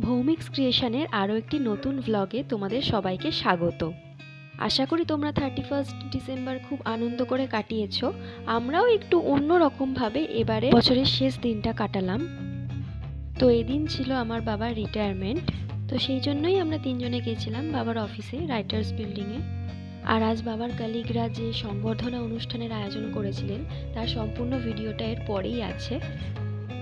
ভৌমিক্স ক্রিয়েশনের আরও একটি নতুন ভ্লগে তোমাদের সবাইকে স্বাগত। আশা করি তোমরা 31 ডিসেম্বর খুব আনন্দ করে কাটিয়েছ। আমরাও একটু অন্যরকমভাবে এবারে বছরের শেষ দিনটা কাটালাম। তো এদিন ছিল আমার বাবার রিটায়ারমেন্ট, তো সেই জন্যই আমরা তিনজনে গেছিলাম বাবার অফিসে, রাইটার্স বিল্ডিংয়ে। আর আজ বাবার কলিগরা যে সংবর্ধনা অনুষ্ঠানের আয়োজন করেছিলেন তার সম্পূর্ণ ভিডিওটা এর পরেই আছে।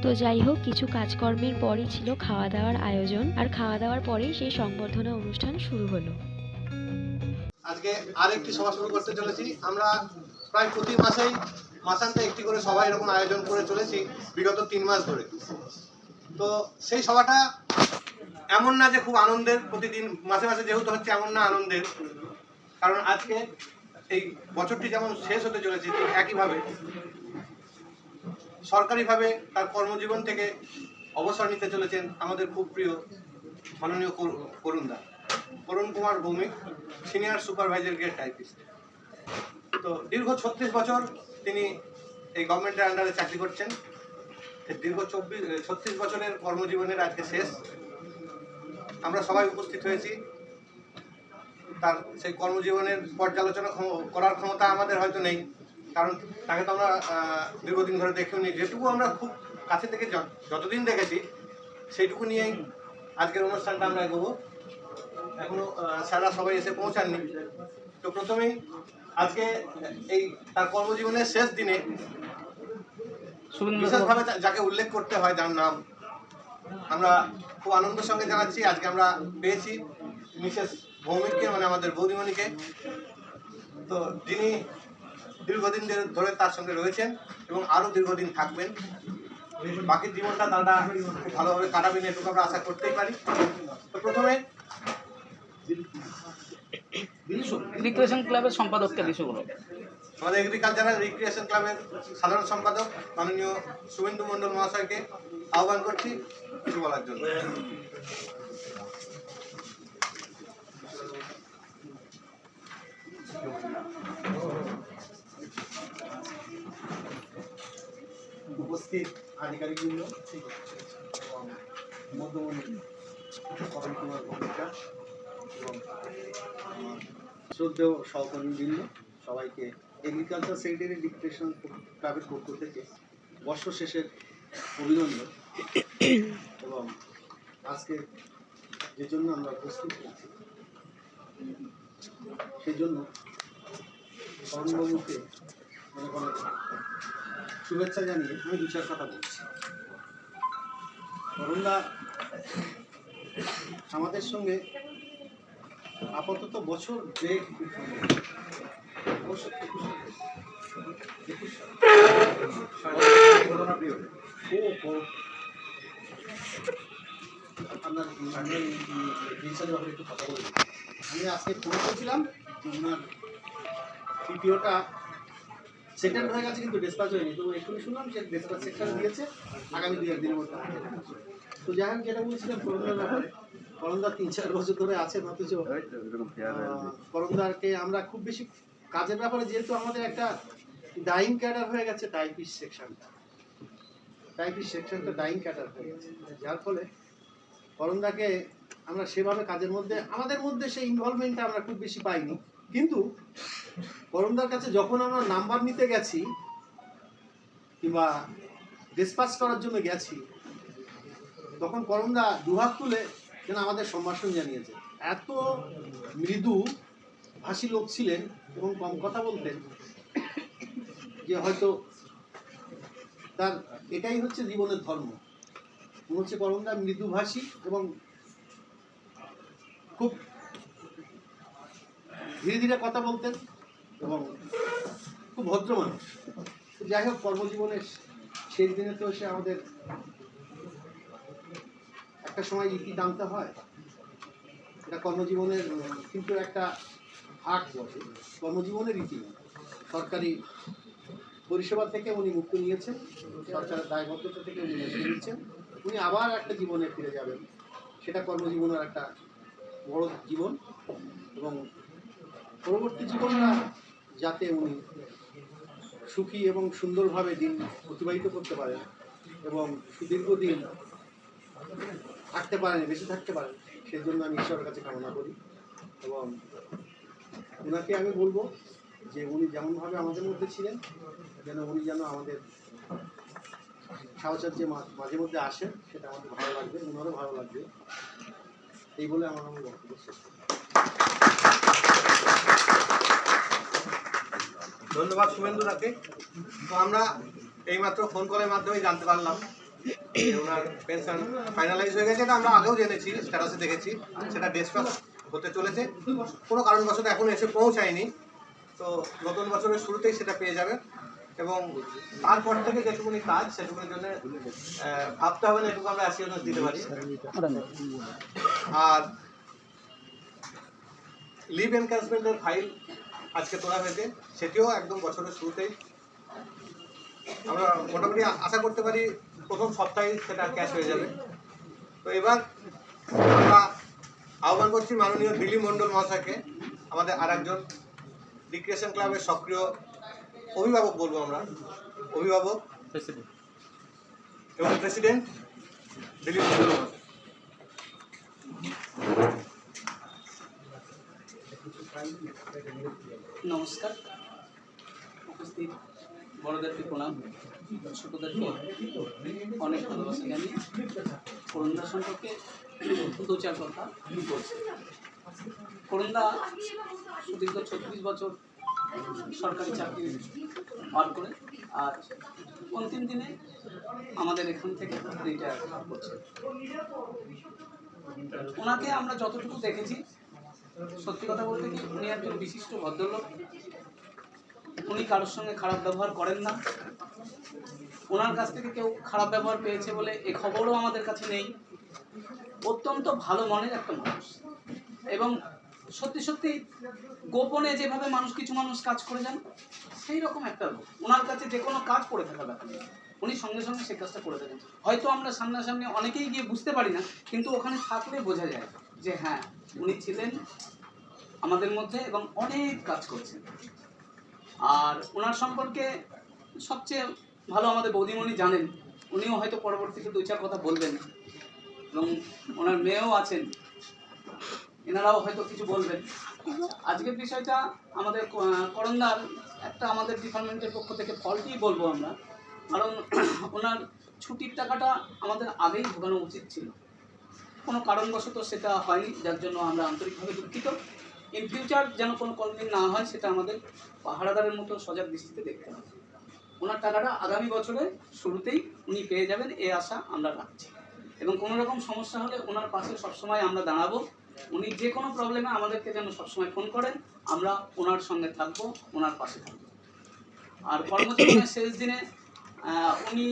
তো যাই হোক, কিছু কাজকর্মের পরই ছিল খাওয়া দাওয়ার আয়োজন, আর খাওয়া দাওয়ার পরেই সেই সংবর্ধনা অনুষ্ঠান শুরু হলো। আজকে আরেকটি সভা শুরু করতে চলেছি। আমরা প্রায় প্রতি মাসান্তে একটি করে সভা এরকম আয়োজন করে চলেছি বিগত 3 মাস ধরে। তো সেই সভাটা এমন না যে খুব আনন্দের, প্রতিদিন মাসে মাসে যেহেতু হচ্ছে এমন না আনন্দের, কারণ আজকে এই বছরটি যেমন শেষ হতে চলেছে ঠিক একইভাবে সরকারিভাবে তার কর্মজীবন থেকে অবসর নিতে চলেছেন আমাদের খুব প্রিয় মাননীয় করুণ Kumar Bhowmik, senior supervisor grade typist. তো দীর্ঘ 36 বছর তিনি এই গভর্নমেন্টের আন্ডারে চাকরি করছেন। দীর্ঘ 36 বছরের কর্মজীবনের আজকে শেষ। আমরা সবাই উপস্থিত হয়েছি। তার সেই কর্মজীবনের পর্যালোচনা করার ক্ষমতা আমাদের হয়তো নেই, কারণ তাকে তো আমরা দীর্ঘদিন ধরে দেখেও নি। যেটুকু আমরা খুব কাছে থেকে যতদিন দেখেছি সেইটুকু নিয়েই আজকের অনুষ্ঠানটা আমরা এগোবো। এখনো স্যাররা সবাই এসে পৌঁছাননি। তো প্রথমেই আজকে এই তার কর্মজীবনের শেষ দিনে বিশেষভাবে যাকে উল্লেখ করতে হয়, যার নাম আমরা খুব আনন্দের সঙ্গে জানাচ্ছি, আজকে আমরা পেয়েছি মিসেস ভৌমিককে, মানে আমাদের বৌদিমণিকে। তো যিনি দীর্ঘদিন ধরে তার সঙ্গে রয়েছেন এবং আরও দীর্ঘদিন থাকবেন। বাকি জীবনটা তারা খুব ভালোভাবে কাটাবেন, এটুকু আমরা আশা করতেই পারি। তো প্রথমে রিক্রিয়েশন ক্লাবের সম্পাদককে বিষয়গুলো আমাদের এগ্রিকালচারাল রিক্রিয়েশন ক্লাবের সাধারণ সম্পাদক মাননীয় শুভেন্দু মণ্ডল মহাশয়কে আহ্বান করছি কিছু বলার জন্য। উপস্থিত আধিকারিকবৃন্দ, মধ্যমণি করুণ কুমার ভৌমিকা এবং শ্রদ্ধেয় সহকর্মীবৃন্দ, সবাইকে এগ্রিকালচার সেক্রেটারি রিক্রিয়েশন ক্লাবের পক্ষ থেকে বর্ষ শেষের অভিনন্দন। এবং আজকে যে জন্য আমরা উপস্থিত হয়েছি সেই জন্য করুণবাবুকে অনেক অনেক শুভেচ্ছা জানিয়ে আমি 2-4 কথা বলছি। করুণদা আমাদের সঙ্গে আপাতত বছর ব্রেক আপনার একটু কথা বলি। আমি আজকে ফোন করেছিলাম যে ওনার তৃতীয়টা সেকেন্ড হয়ে গেছে, কিন্তু ডিসপ্যাচ হয়নি। তো এক্ষুনি শুনলাম যে ডিসপ্যাচ সেকশন দিয়েছে আগামী 2-1 দিনের মধ্যে। তো যাই হোক, যেটা বলছিলাম করুণদার ব্যাপারে, করুণদা 3-4 বছর ধরে আছেন, অথচ করুণদারকে আমরা খুব বেশি কাজের ব্যাপারে, যেহেতু আমাদের একটা ডাইং ক্যাডার হয়ে গেছে টাইপিস্ট সেকশনটা ডাইং ক্যাডার হয়ে গেছে, যার ফলে করুণদাকে আমরা সেভাবে কাজের মধ্যে আমাদের মধ্যে সেই ইনভলভমেন্টটা আমরা খুব বেশি পাইনি। কিন্তু করুণদার কাছে যখন আমরা নাম্বার নিতে গেছি কিংবা ডিসপাস করার জন্য গেছি, তখন করুণদা দুহাত তুলে যেন আমাদের সম্ভাষণ জানিয়েছে। এত মৃদু ভাষী লোক ছিলেন এবং কম কথা বলতেন যে হয়তো তার এটাই হচ্ছে জীবনের ধর্ম। মনে হচ্ছে করুণদা মৃদুভাষী এবং খুব ধীরে ধীরে কথা বলতেন এবং খুব ভদ্র মানুষ। যাই হোক, কর্মজীবনের শেষ দিনে তো এসে আমাদের একটা সময় ইতি টানতে হয়। এটা কর্মজীবনের কিন্তু একটা ভাগ বটে, কর্মজীবনের ইতি। সরকারি পরিষেবা থেকে উনি মুক্তি নিয়েছেন, সরকারের দায়বদ্ধতা থেকে উনি মুক্তি নিচ্ছেন। উনি আবার একটা জীবনে ফিরে যাবেন, সেটা কর্মজীবনের একটা বড় জীবন। এবং পরবর্তী জীবনটা যাতে উনি সুখী এবং সুন্দরভাবে দিন অতিবাহিত করতে পারেন এবং সুদীর্ঘ দিন থাকতে পারেনি, বেঁচে থাকতে পারেন, সেই জন্য আমি ঈশ্বরের কাছে কামনা করি। এবং ওনাকে আমি বলবো যে উনি যেমনভাবে আমাদের মধ্যে ছিলেন, উনি যেন আমাদের সাহচর্যে মাঝে মধ্যে আসেন, সেটা আমাদের ভালো লাগবে, ওনারও ভালো লাগবে। এই বলে আমার বক্তব্য শেষ করি। ধন্যবাদ শুভেন্দুদাকে। তো আমরা এইমাত্র ফোন কলের মাধ্যমে জানতে পারলাম যে ওনার পেনশন ফাইনালাইজ হয়ে গেছে। এটা আমরা আগেও জেনেছি, স্ট্যাটাসে দেখেছি, সেটা ডিসকাস হতে চলেছে। কোনো কারণবশত এখন এসে পৌঁছায়নি, তো নতুন বছরের শুরুতেই সেটা পেয়ে যাবে। এবং তারপর থেকে যেটুকুনি কাজ সেটুকুনির জন্য ভাবতে হবে না, এটুকু আমরা অ্যাসিওরেন্স দিতে পারি। আর লিভ এনক্যাশমেন্টের ফাইল আজকে তোলা হয়েছে, সেটিও একদম বছরের শুরুতেই আমরা মোটামুটি আশা করতে পারি প্রথম সপ্তাহে সেটা ক্যাশ হয়ে যাবে। তো এবার আমরা আহ্বান করছি মাননীয় দিলীপ মণ্ডল মহাশয়কে, আমাদের আর একজন রিক্রিয়েশন ক্লাবের সক্রিয় অভিভাবক বলবো আমরা, অভিভাবক এবং প্রেসিডেন্ট দিলীপ মণ্ডল মহাশয়। নমস্কার, উপস্থিত বড়দেরকে প্রণাম, ছোটদেরকে অনেক ভালোবাসা জানিয়ে করুণদা সম্পর্কে দু চার কথা বলছি। করুণদা সুদীর্ঘ 36 বছর সরকারি চাকরি পার করে আর অন্তিম দিনে আমাদের এখান থেকে রিটায়ার করছে। ওনাকে আমরা যতটুকু দেখেছি, সত্যি কথা বলতে কি উনি একজন বিশিষ্ট ভদ্রলোক। উনি কারোর সঙ্গে খারাপ ব্যবহার করেন না। ওনার কাছ থেকে কেউ খারাপ ব্যবহার পেয়েছে বলে এ খবরও আমাদের কাছে নেই। অত্যন্ত ভালো মনের একটা মানুষ, এবং সত্যি সত্যি গোপনে যেভাবে কিছু মানুষ কাজ করে যান, সেই রকম একটা লোক। ওনার কাছে যে কোনো কাজ করে থাকা ব্যাপার নেই, উনি সঙ্গে সঙ্গে সেই কাজটা করে থাকেন। হয়তো আমরা সামনাসামনি অনেকেই গিয়ে বুঝতে পারি না, কিন্তু ওখানে থাকলে বোঝা যায় যে হ্যাঁ উনি ছিলেন আমাদের মধ্যে এবং অনেক কাজ করছেন। আর ওনার সম্পর্কে সবচেয়ে ভালো আমাদের বৌদিমণি জানেন, উনিও হয়তো পরবর্তীতে দু চার কথা বলবেন, এবং ওনার মেয়েও আছেন, এনারাও হয়তো কিছু বলবেন। আজকের বিষয়টা আমাদের করণদার একটা আমাদের ডিপার্টমেন্টের পক্ষ থেকে ফল্টই বলবো আমরা, কারণ ওনার ছুটির টাকাটা আমাদের আগেই ঢোকানো উচিত ছিল, কোনো কারণবশত সেটা হয়নি, যার জন্য আমরা আন্তরিকভাবে দুঃখিত। ইন ফিউচার যেন কোনো কোনোদিন না হয়, সেটা আমাদের পাহারাদারের মতো সজাগ দৃষ্টিতে দেখতে হবে। ওনার টাকাটা আগামী বছরের শুরুতেই উনি পেয়ে যাবেন, এই আশা আমরা রাখছি। এবং কোনো রকম সমস্যা হলে ওনার পাশে সবসময় আমরা দাঁড়াবো। উনি যে কোনো প্রবলেমে আমাদেরকে যেন সবসময় ফোন করেন, আমরা ওনার সঙ্গে থাকবো, ওনার পাশে থাকবো। আর কর্মজীবনের শেষ দিনে উনি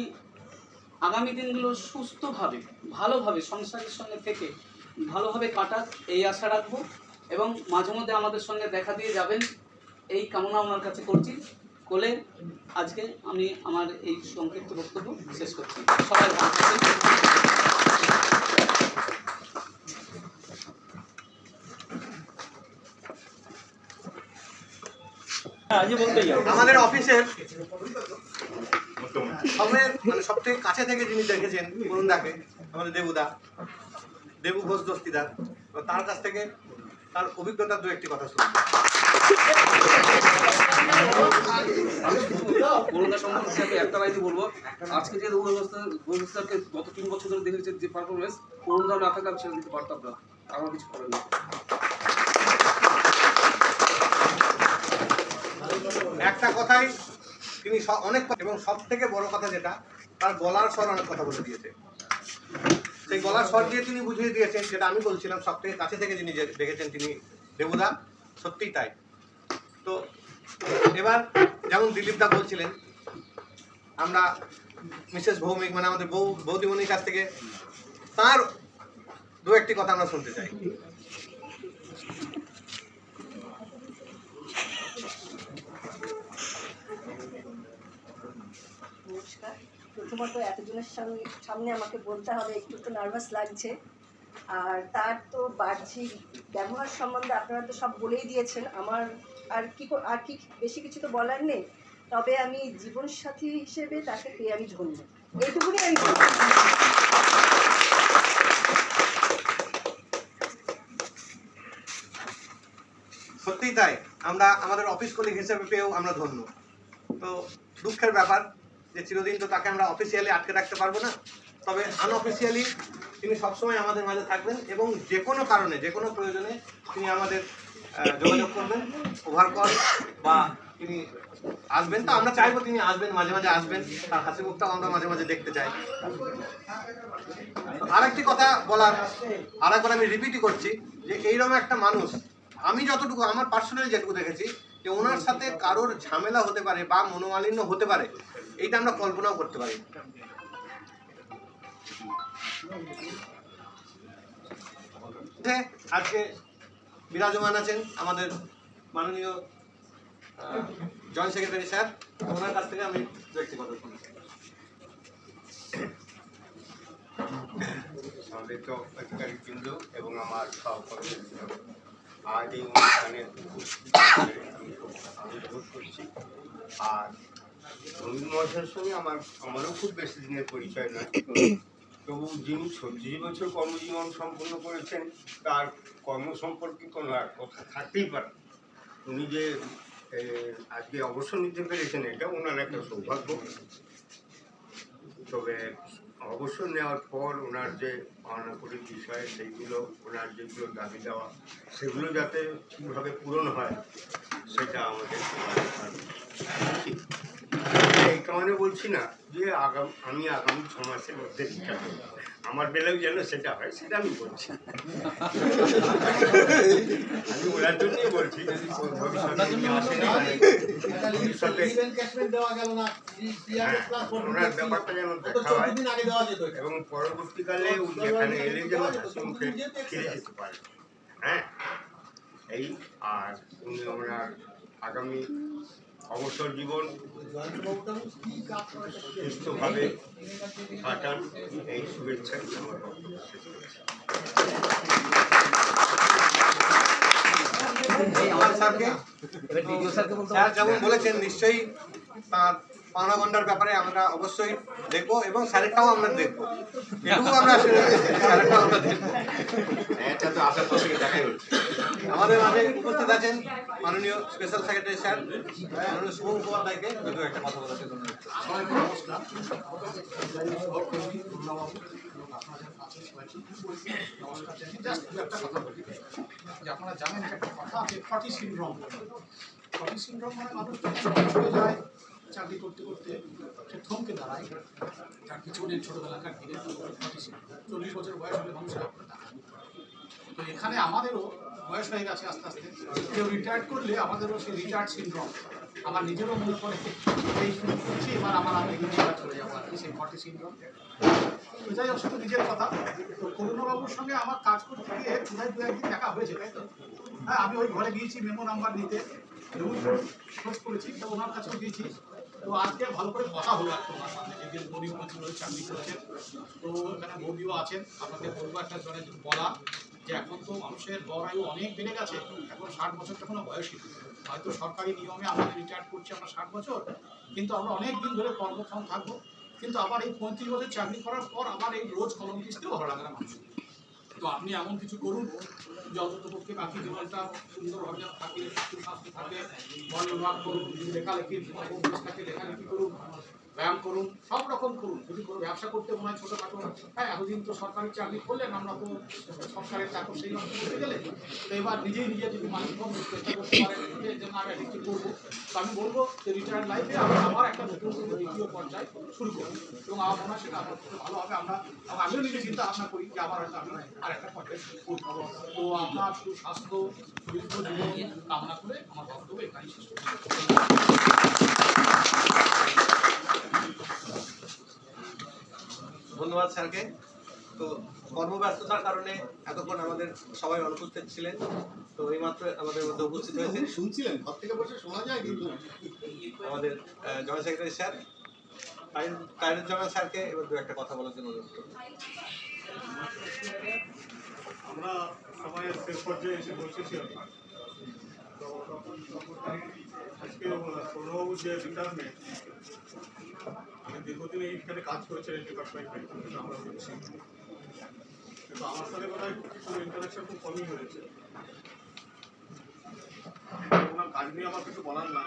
আগামী দিনগুলো সুস্থভাবে ভালোভাবে সংসারের সঙ্গে থেকে ভালোভাবে কাটাক, এই আশা রাখবো। এবং মাঝে মধ্যে আমাদের সঙ্গে দেখা দিয়ে যাবেন, এই কামনা ওনার কাছে করছি। কোলে আজকে আমি আমার এই সংক্ষিপ্ত বক্তব্য শেষ করছি। সবাই ভালো থাকবেন। আমাদের অফিসের সব থেকে কাছে থেকে যিনি দেখেছেন করুণদাকে, আমাদের দেবু ঘোষ দস্তিদার, তার কাছ থেকে তার অভিজ্ঞতার দু একটি কথা শুনবো। করোনা সম্পর্কে একটা লাইনে বলবো, আজকে যে ব্যবস্থাকে গত 3 বছর ধরে দেখেছে যে পারফরমেন্স, করোনা না থাকলে আমি সেটা দিতে পারতাম না, আমার কিছু করার নেই। একটা কথাই তিনি অনেক, এবং সব থেকে বড় কথা যেটা, তার গলার স্বর অনেক কথা বলে দিয়েছে। সেই গলার স্বর দিয়ে তিনি বুঝিয়ে দিয়েছেন, যেটা আমি বলছিলাম, সব থেকে কাছে থেকে যিনি দেখেছেন তিনি দেবুদা, সত্যিই তাই। তো এবার যেমন দিলীপদা বলছিলেন, আমরা মিসেস ভৌমিক মানে আমাদের বৌদিমণির কাছ থেকে তার দু একটি কথা আমরা শুনতে চাই। নমস্কার। প্রথমত এতজনের সামনে আমাকে বলতে হবে, একটু তো নার্ভাস লাগছে। আর তার তো বাহ্যিক ব্যবহার সম্বন্ধে আপনারা তো সব বলেই দিয়েছেন, আমার আর কি বেশি কিছু তো বলার নেই। তবে আমি জীবনসাথী হিসেবে তাকে পেয়ে আমি ধন্য, এইটুকুনি আমি বলবো। সহযোগিতায় আমরা আমাদের অফিস কলিগ হিসেবে পেয়েও আমরা ধন্য। তো দুঃখের ব্যাপার যে চিরদিন তো তাকে আমরা অফিসিয়ালি আটকে রাখতে পারবো না, তবে আনঅফিসিয়ালি তিনি সবসময় আমাদের মাঝে থাকবেন এবং যে কোনো কারণে যে কোনো প্রয়োজনে তিনি আমাদের যোগাযোগ করবেন, ওভার কল বা তিনি আসবেন। তো আমরা চাইবো তিনি আসবেন, মাঝে মাঝে আসবেন, তার হাসি মুখটাও আমরা মাঝে মাঝে দেখতে চাই। আরেকটি কথা বলার, আরেকবার আমি রিপিটই করছি যে এইরকম একটা মানুষ আমি যতটুকু আমার পার্সোনালি যেটুকু দেখেছি যে ওনার সাথে কারোর ঝামেলা হতে পারে বা মনোমালিন্য হতে পারে, এইটা আমরা কল্পনাও করতে পারি। আজকে বিরাজমান আছেন আমাদের মাননীয় জয়েন্ট সেক্রেটারি স্যার, ওনার কাছ থেকে আমি ব্যক্তিগত শুনি। সম্মানিত অধিকারীবৃন্দ এবং আমার সহকর্মী, আজ এই অনুষ্ঠানে আমি বোধ করছি। আর রবীন্দ্র মহাশয়ের সঙ্গে আমারও খুব বেশি দিনের পরিচয় নয়, তবু যিনি 36 বছর কর্মজীবন সম্পন্ন করেছেন তার কর্ম সম্পর্কে কোনো এক কথা থাকতেই পারে। উনি যে আজকে অবসর নিতে পেরেছেন এটা ওনার একটা সৌভাগ্য। তবে অবসর নেওয়ার পর ওনার যে পাওনাকড়ির বিষয় সেইগুলো, ওনার যেগুলো দাবি দেওয়া সেগুলো যাতে ঠিকভাবে পূরণ হয় সেটা আমাদের এই কারণে বলছি না যে আমি আগামী 6 মাসের মধ্যে রিটায়ার করব, আমার বেলাও যেন সেটা হয় সেটা আমি বলছি। আমি ওনার জন্যই বলছি ওনার ব্যাপারটা যেন দেখা হয় এবং পরবর্তীকালে উনি এখানে এলে যেন হাসিমুখে ফিরে যেতে পারে। হ্যাঁ, এই আর উনি ওনার আগামী অবসর জীবন সুস্থভাবে কাটান, এই শুভেচ্ছা আমার বক্তব্য শেষ করছি। স্যার যেমন বলেছেন নিশ্চয়ই তার পাওনা গন্ডার ব্যাপারে আমরা অবশ্যই দেখবো এবং স্যারেরটাও আমরা দেখবো, এটুকু আমরা স্যারেরটাও আমরা দেখবো। আমাদের মাঝে উপস্থিত আছেন মাননীয় স্পেশাল সেক্রেটারি স্যার মাননীয় শুভ মুখোপাধ্যায়কে একটা কথা বলার জন্য। আপনারা জানেন একটা কথা আছে, ফটি সিনড্রোম। ফটি সিনড্রোম মানে মানুষ যখন যায় চাকরি করতে করতে সে থমকে দাঁড়ায়, তার পিছনে ছোটবেলাকার দিনে ফটি সিনড্রোম। 40 বছর বয়স হলে মানুষের আপনার দাঁড়ায়। তো এখানে আমাদেরও বয়স হয়ে গেছে আস্তে আস্তে, কেউ রিটায়ার্ড করলে আমাদেরও সেই রিটায়ার্ড সিনড্রোম। আমার নিজেরও মনে পড়ে এই শুরু করছি, এবার আমার আমি চলে যাবো আর কি, সেই ফটি সিনড্রোম। তো যাই হোক, শুধু নিজের কথা। তো করুণাবাবুর সঙ্গে আমার কাজ করতে গিয়ে কোথায় 2-1 দিন দেখা হয়েছে, তাই তো? হ্যাঁ, আমি ওই ঘরে গিয়েছি মেমো নাম্বার নিতে, খোঁজ করেছি, তো ওনার কাছেও গিয়েছি। তো আজকে ভালো করে কথা হলো একটা ওনার সামনে, যে গরিব মন্ত্রী চাকরি করছেন। তো এখানে বৌদিও আছেন, আপনাদের বলবো একটা জনের বলা যে এখন তো মানুষের গড় আয়ু অনেক বেড়ে গেছে, এখন 60 বছরটা কোনো বয়সই নেই। হয়তো সরকারি নিয়মে আমাদের রিটায়ার করছি আমরা 60 বছর, কিন্তু আমরা অনেক দিন ধরে কর্মক্ষম থাকবো। কিন্তু আবার এই 35 বছর চাকরি করার পর আবার এই রোজ কলম কিস্তিও ভালো লাগে না মানুষ। তো আপনি এমন কিছু করুন যে অন্ততপক্ষে বাকি জীবনটা সুন্দরভাবে থাকে, সুস্বাস্থ্য থাকে, মন বিভাগ করুন, লেখালেখি থাকে, লেখালেখি করুন, ব্যায়াম করুন, সব রকম করুন। যদি কোনো ব্যবসা করতে মনে হয় ছোটোখাটো, হ্যাঁ এতদিন তো সরকারি চাকরি করলেন, আমরা তো সরকারের চাকর সেই অর্থ করতে গেলে তো এবার নিজেই নিজে যদি মালিক হন চেষ্টা করতে পারেন যে না আমি কিছু করবো। তো আমি বলবো যে রিটায়ার্ড লাইফে আমরা আবার একটা নতুন দ্বিতীয় পর্যায়ে শুরু করবো এবং আমার মনে হয় সেটা আমার খুব ভালো হবে। আমিও নিজে চিন্তা ভাবনা করি যে আবার হয়তো আমি আর একটা পর্যায়ে শুরু করবো। তো আপনার সুস্বাস্থ্য সুস্থ জীবন কামনা করে আমার বক্তব্য এখানেই শেষ করছি। ধন্যবাদ স্যারকে। তো কর্মব্যস্ততার কারণে এতক্ষণ আমাদের সবাই অনুপস্থিত ছিলেন, তো এইমাত্র আমাদের মধ্যে উপস্থিত হয়েছেন শুনছিলেন, ঘর থেকে বসে শোনা যায় কিন্তু আমাদের জয়েন্ট সেক্রেটারি স্যার তাইরুজ্জামান স্যারকে এবার 2-1 কথা বলার জন্য অনুরোধ করব। আমরা সবাই শেষ পর্যায়ে এসে বসেছি। আজকে সৌরবাবুর যে রিটায়ারমেন্ট, আমি দীর্ঘদিন এইখানে কাজ করেছেন এই ডিপার্টমেন্টে, আমরা করছি, কিন্তু আমার সাথে বোধ হয় কিছু ইন্টারাকশন খুব কমই হয়েছে। ওনার কাজ নিয়ে আমার কিছু বলার না।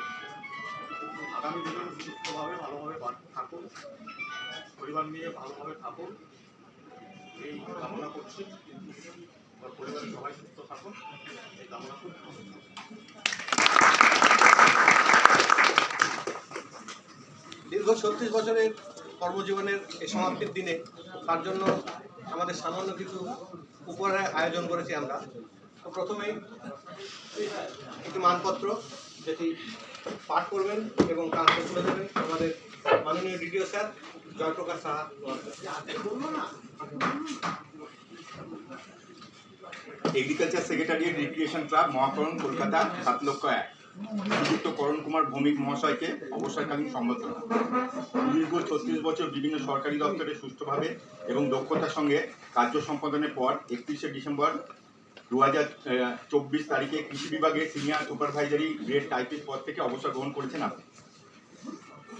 আগামী দিনে সুস্থভাবে ভালোভাবে থাকুন, পরিবার নিয়ে ভালোভাবে থাকুন, এই কামনা করছি। আমার পরিবারের সবাই সুস্থ থাকুন, এই কামনা করছি। দীর্ঘ 36 বছরের কর্মজীবনের এই সমাপ্তির দিনে তার জন্য আমাদের সামান্য কিছু উপহারের আয়োজন করেছি আমরা। তো প্রথমেই একটি মানপত্র যেটি পাঠ করবেন এবং তার তুলে দেবেন আমাদের মাননীয় DDO sir Jayprakash Saha. Agriculture secretariat recreation club Mahakaran Kolkata 7,01,000 শ্রীযুক্ত করণ কুমার ভৌমিক মহাশয়কে অবসরকালীন সম্বর্ধনা। দীর্ঘ 36 বছর বিভিন্ন সরকারি দপ্তরে সুষ্ঠুভাবে এবং দক্ষতার সঙ্গে কার্য সম্পাদনের পর 31শে ডিসেম্বর 2024 তারিখে কৃষি বিভাগে সিনিয়র সুপারভাইজারি গ্রেড টাইপিস্ট পদ থেকে অবসর গ্রহণ করেছেন আপনি।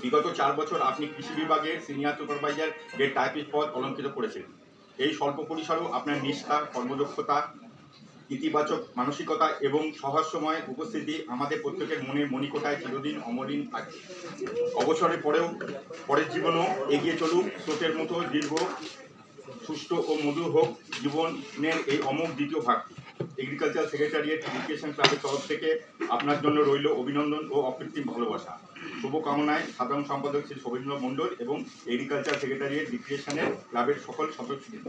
বিগত 4 বছর আপনি কৃষি বিভাগের সিনিয়র সুপারভাইজার গ্রেড টাইপিস্ট পদ অলঙ্কৃত করেছিলেন। এই স্বল্প পরিসরেও আপনার নিষ্ঠা, কর্মদক্ষতা, ইতিবাচক মানসিকতা এবং সহজ উপস্থিতি আমাদের প্রত্যেকের মনের মণিকোটায় চিরদিন অমলিন থাকবে। অবসরের পরের জীবনও এগিয়ে চলুক স্রোতের মতো দীর্ঘ, সুষ্ঠু ও মধুর হোক জীবনের এই অমোঘ দ্বিতীয় ভাগ। এগ্রিকালচার সেক্রেটারিয়েট এডুকেশন ক্লাবের তরফ থেকে আপনার জন্য রইল অভিনন্দন ও অকৃত্রিম ভালোবাসা। শুভকামনায় সাধারণ সম্পাদক শ্রী শোভেন্দ্র মণ্ডল এবং এগ্রিকালচার সেক্রেটারিয়েট রিক্রিয়েশনের ক্লাবের সকল সদস্যবৃন্দ।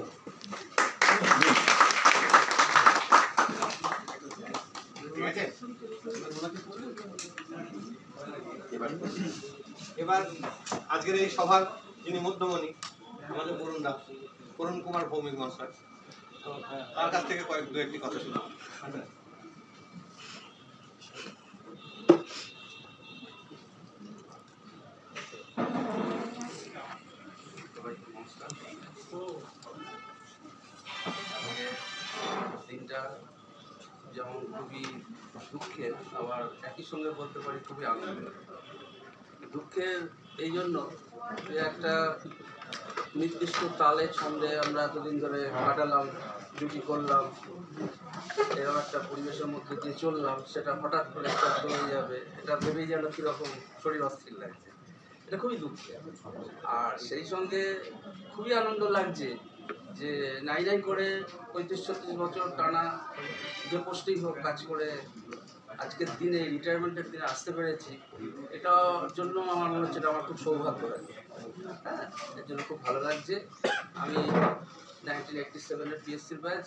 এবার আজকের এই সভার যিনি মধ্যমণি আমাদের করণ কুমার ভৌমিক মহাশয়, তো তার কাছ থেকে দু একটি কথা শুনব। দিনটা যেমন খুবই দুঃখের, আবার একই সঙ্গে বলতে পারি খুবই আনন্দের। দুঃখের এই জন্য যে একটা নির্দিষ্ট তালে ছন্দে আমরা এতদিন ধরে কাটালাম, ডিউটি করলাম, এরকম একটা পরিবেশের মধ্যে দিয়ে চললাম, সেটা হঠাৎ করে স্তব্ধ হয়ে যাবে, এটা ভেবেই যেন কীরকম শরীর অস্থির লাগছে। এটা খুবই দুঃখের। আর সেই সঙ্গে খুবই আনন্দ লাগছে যে নাই করে 35-36 বছর টানা যে পোস্টেই হোক কাজ করে আজকের দিনে রিটায়ারমেন্টের দিনে আসতে পেরেছি, এটার জন্য আমার মনে হচ্ছে এটা আমার খুব সৌভাগ্য লাগে। হ্যাঁ, এর জন্য খুব ভালো লাগছে। আমি 1987-এর পিএসসির ব্যাচ,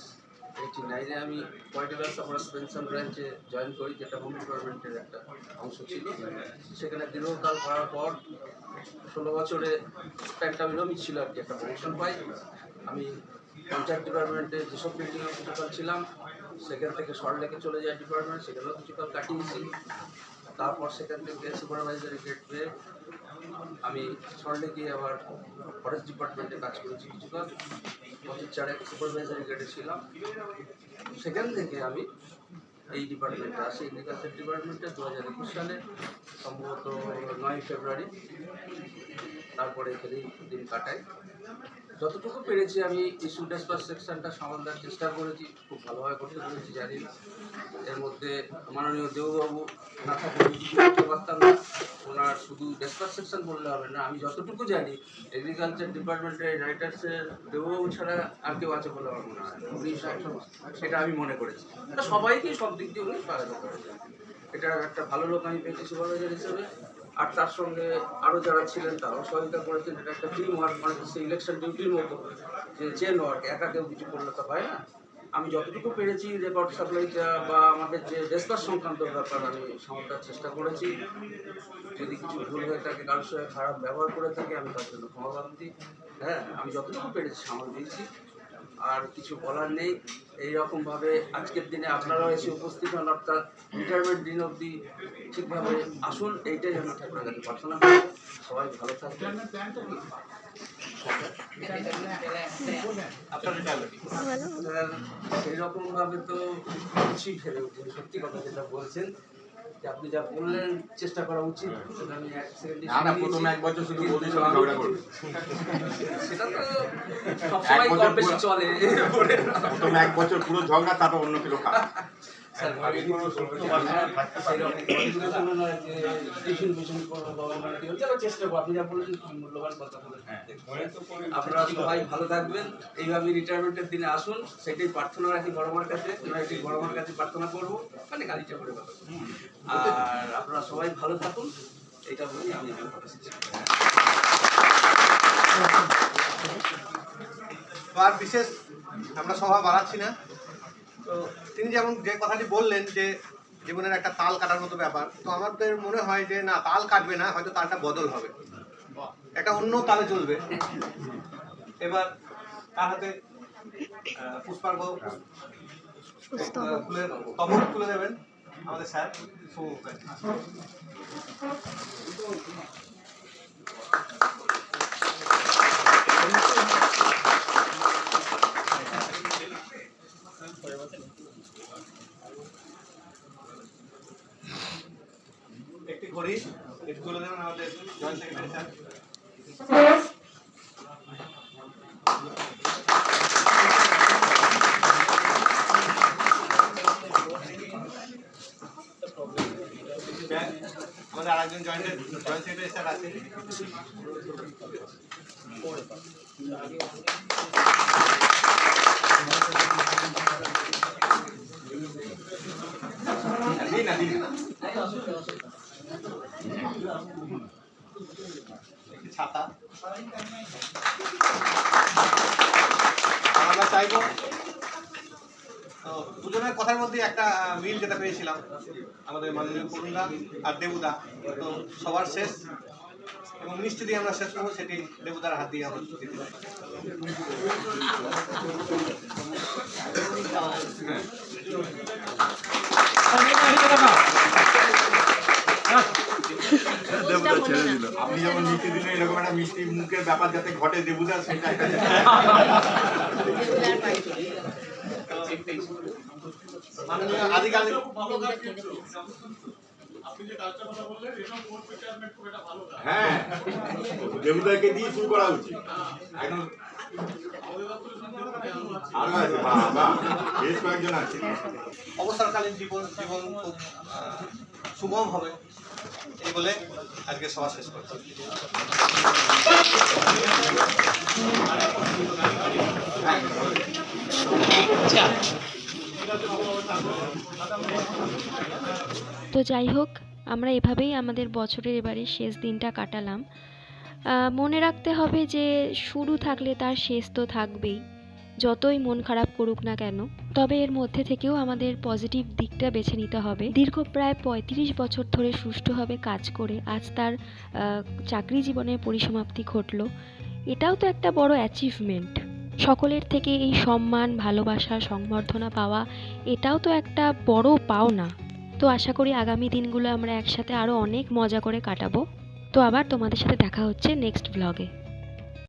89-এ আমি পলিটিক্যাল সাপোর্ট পেনশন ব্রাঞ্চে জয়েন করি, যেটা হোম ডিপার্টমেন্টের একটা অংশ ছিল। সেখানে দীর্ঘকাল করার পর 16 বছরে প্যান্টামিলমই ছিল আর কি, একটা প্রমোশন পাই। আমি পঞ্চায়েত ডিপার্টমেন্টে যেসব বিল্ডিংয়ে কিছুকাল ছিলাম, সেখান থেকে সল্টলেকে চলে যায় ডিপার্টমেন্ট, সেখানেও কিছুকাল কাটিয়েছি। তারপর সেখান থেকে সুপারভাইজারি গ্রেড পেয়ে আমি সল্টলেকে আবার ফরেস্ট ডিপার্টমেন্টে কাজ করেছি কিছুকাল, বছর 4 সুপারভাইজারি গ্রেডে ছিলাম। সেখান থেকে আমি এই ডিপার্টমেন্টে আসি, এগ্রিকালচার ডিপার্টমেন্টে 2021 সালে, সম্ভবত 9 ফেব্রুয়ারি। তারপরে এখানেই দিন কাটাই। যতটুকু পেরেছি আমি ইস্যু ডেসপাস সেকশনটা সামাল দেওয়ার চেষ্টা করেছি, খুব ভালোভাবে করতে পেরেছি। জানি এর মধ্যে মাননীয় দেববাবু না থাকলে করতে পারতাম না। ওনার শুধু ডেসপাস সেকশন বললে হবে না, আমি যতটুকু জানি এগ্রিকালচার ডিপার্টমেন্টের রাইটার্সের দেববাবু ছাড়া আর কেউ আছে বলে আমার মনে হয়, উনি সেটা আমি মনে করেছি। এটা সবাইকেই সব দিক দিয়ে উনি সহায়তা করেছেন। এটা একটা ভালো লোক আমি পেয়েছি সুপারভাইজার হিসেবে। আর তার সঙ্গে আরও যারা ছিলেন তারাও সহযোগিতা করেছেন। এটা একটা টিম ওয়ার্ক, মানে ইলেকশন ডিউটির মতো, যে চেন ওয়ার্ক, একা কেউ কিছু করলে তো হয় না। আমি যতটুকু পেরেছি রেকর্ড সাপ্লাইটা বা আমাদের যে ডেসপাস সংক্রান্ত ব্যাপার আমি সামাল দেওয়ার চেষ্টা করেছি। যদি কিছু ভুল হয়ে থাকে, কারোর সঙ্গে খারাপ ব্যবহার করে থাকে, আমি তার জন্য ক্ষমা প্রার্থী। হ্যাঁ, আমি যতটুকু পেরেছি সামাল দিয়েছি, আর কিছু বলার নেই। এইরকমভাবে আজকের দিনে আপনারাও এসে উপস্থিত হন, অর্থাৎ রিটায়ারমেন্ট দিন অবধি ঠিকভাবে আসুন, এইটাই আমি ঠাকুরের কাছে প্রার্থনা করব। সবাই ভালো থাকবেন। সেইরকমভাবে তো কিছুই ভেবে উঠিনি, সত্যি কথা যেটা বলছেন, যে আপনি যা বললেন চেষ্টা করা উচিত। আমি প্রথম 1 বছর শুধু বলছি ঝগড়া করবে, সেটা তো সবসময় কম বেশি চলে। প্রথম 1 বছর পুরো ঝগড়া, তারপর অন্য কিছু খারাপ। স্যার আগে কোনো সেরকম পরিকল্পনা নয় যে টিউশন ফিউশন করবো বা অন্য কিছু চলো চেষ্টা করবো। আপনি যা বললেন খুব মূল্যবান কথা বলেছেন। আপনারা সবাই ভালো থাকবেন, এইভাবে রিটায়ারমেন্টের দিনে আসুন, সেটাই প্রার্থনা রাখি বড় মার কাছে, সেটাই বড় মার কাছে প্রার্থনা করবো, মানে গাড়িটা করে কথা বলবো। আর আপনারা সবাই ভালো থাকুন, এটা বলি আমি আমার কথা শেষ করছি। তো আর বিশেষ আমরা সভা বাড়াচ্ছি না। তো তিনি যেমন যে কথাটি বললেন যে জীবনের একটা তাল কাটার মতো ব্যাপার, তো আমাদের মনে হয় যে না, তাল কাটবে না, হয়তো তালটা বদল হবে, একটা অন্য তালে চলবে। এবার তার হাতে পুষ্পার্ঘ তবক তুলে দেবেন আমাদের স্যার। একটি ঘড়ি একটু তুলে দেবেন আমাদের জয়েন্ট সেক্রেটারি স্যার। আমাদের আরেকজন জয়েন্ট সেক্রেটারি স্যার আছে। ছাতা আমরা চাইবো। তো দুজনের কথার মধ্যে একটা মিল যেটা পেয়েছিলাম, আমাদের মাননীয় করুণদা আর দেবুদা, তো সবার শেষ এবং মিষ্টি দিয়ে আমরা শেষ করবো, সেটি দেবুদার হাত দিয়ে আমরা দিতে চাই। আপনি যেমন মিষ্টি দিলে এরকম একটা মিষ্টি মুখের ব্যাপার যাতে ঘটে দেবুদা, সেটা মাননীয় আধিকারিক হ্যাঁ দেবুদাকে দিয়ে শুরু করা উচিত একদম। আরো আছে, বেশ কয়েকজন আছে। অবসরকালীন জীবন খুব সুগম হবে, এই বলে আজকে সভা শেষ করছি। তো যাই হোক, আমরা এভাবেই আমাদের বছরের এবারে শেষ দিনটা কাটালাম। মনে রাখতে হবে যে শুরু থাকলে তার শেষ তো থাকবেই, যতই মন খারাপ করুক না কেন। তবে এর মধ্যে থেকেও আমাদের পজিটিভ দিকটা বেছে নিতে হবে। দীর্ঘ প্রায় ৩৫ বছর ধরে সুষ্ঠুভাবে কাজ করে আজ তার চাকরি জীবনের পরিসমাপ্তি ঘটল, এটাও তো একটা বড় অ্যাচিভমেন্ট। সকলের থেকে এই সম্মান, ভালোবাসা, সংবর্ধনা পাওয়া, এটাও তো একটা বড় পাওনা। তো আশা করি আগামী দিনগুলো আমরা একসাথে আরও অনেক মজা করে কাটাবো। তো আবার তোমাদের সাথে দেখা হচ্ছে নেক্সট ব্লগে।